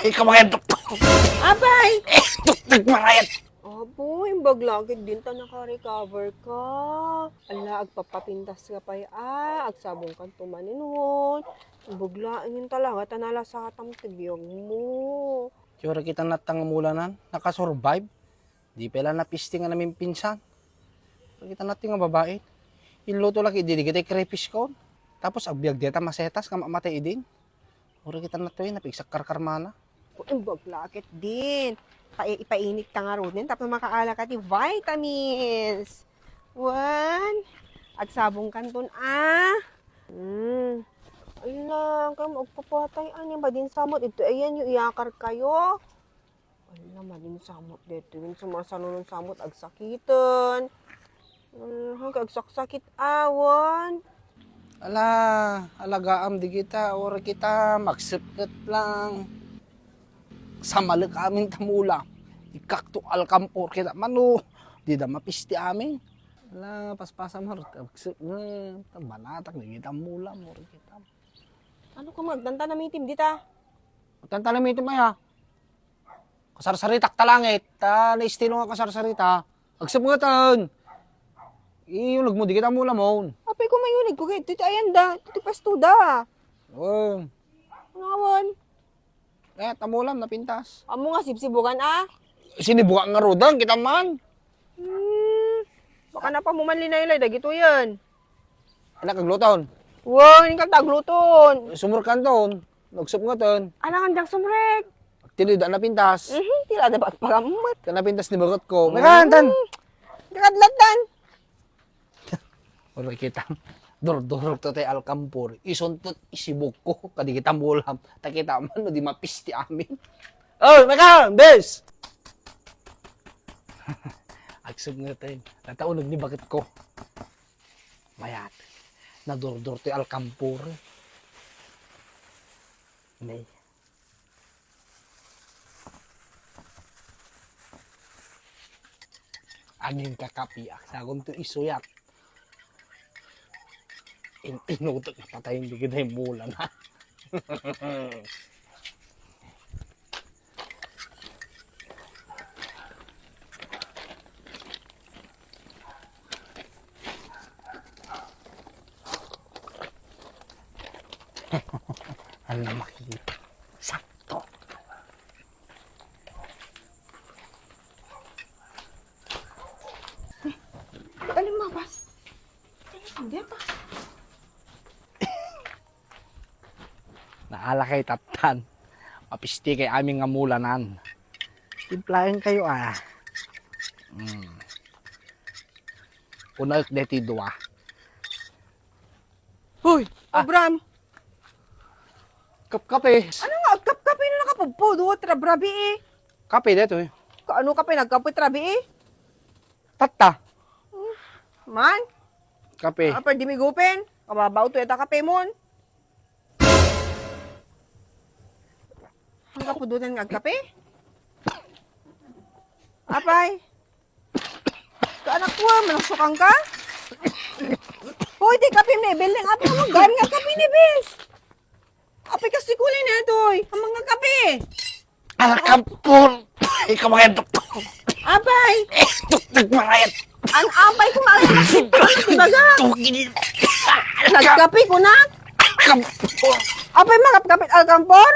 Ikaw mga doktor. Abay! Doktor marayat. Abo, yung baglagid din ta naka-recover ka. Ala, agpapapintas ka pa agsabong ka tumaninhon. Yung baglaan yun talaga, tanala sa hatam tigyog mo. Sure kita natangmulanan, nakasurvive. Di pala napisti nga namin pinsan. Sure kita natin nga babae. Iluto laki, di kita crayfish ko. Tapos agbiag dita masetas, kamamatay din. Sure kita nato yun, napigsak karkarmana. Yung baglagid din. Ipainit ka nga ron din, tapos makaala ka ti vitamins. One. Agsabong kanton Ala, kayo magpapatay. Ano ba din samot? Ito, ayan yung iyakar kayo. Ala, madin samot dito. Yung sumasanunong samot, agsakitan. Hanggang agsakit awan. Ala, alagaam di kita, ora kita, magsipit lang. Samalik amin tamula. Ikakto alkampor kita, mano, di da mapisti amin. Ala, paspasa mo, banatak, di kita mula, mura kita. Ano ka magdanta na mitim dita? Tantalam ito maya. Kasarsaritak talangit, naistilo nga kasarsarita. Agsabungatan. Iyulag mo, di kita mula mo. Apay ko mayunig ko, ito ayan da, ito pastuda. Oh, Nawan. tamulam, napintas. Amo nga sipsibukan Sinibuka nga rodang, kita man. Baka na pa mo man linaylay, dagito yan. Anak, kagluton. Wow, yung kagtagluton. Sumurkan doon. Nagsabungatan. Alangan dang sumrek. Tilida napintas. Tila da pagpagamot. Napintas ni bagot ko. Mekantan. Kakadlatan. Wala kita. Dur-durog to tayo alkampor. Isuntot isibok ko. Kadi kita mulam. Takita man, no, di mapisti amin. Oh, meka! Bes! Agsog nga tayo. Nataunog ni bakit ko. Mayat. Nadur-dur to alkampor. May. Angin kakapiak. Sagom to isuyat. Inutok na patayin di kita yung bulan, ha? Ano na makikita? Sakto. Alim mabas. Hindi pa. Naala kay tatan. Mapisti kay aming ngamulanan. Timplahin kayo Una deti dua. Hoy, Abram. Kape. Ano nga, kape na nakapagpudo, trabrabi Kape dito eh. Kaano kape, nagkapoy trabi Tata. Man, Kape. apa di migupen? Kababaw to eta kape mon. Ang kapudunan nga kape? Apay? Kaanak ko, manasukang ka? Hoy, di kape ni Bel, apay mo gan nga kape ni Bes. Apay kasi kulay na ito, ang mga kape. Alkampor. Ikaw mga doktor. Apay, Doktor marayat. ang apay ko makakasip ko na, dibaga. Tugin. Nagkape ko na. Alkampor. Apay makapkapit alkampor?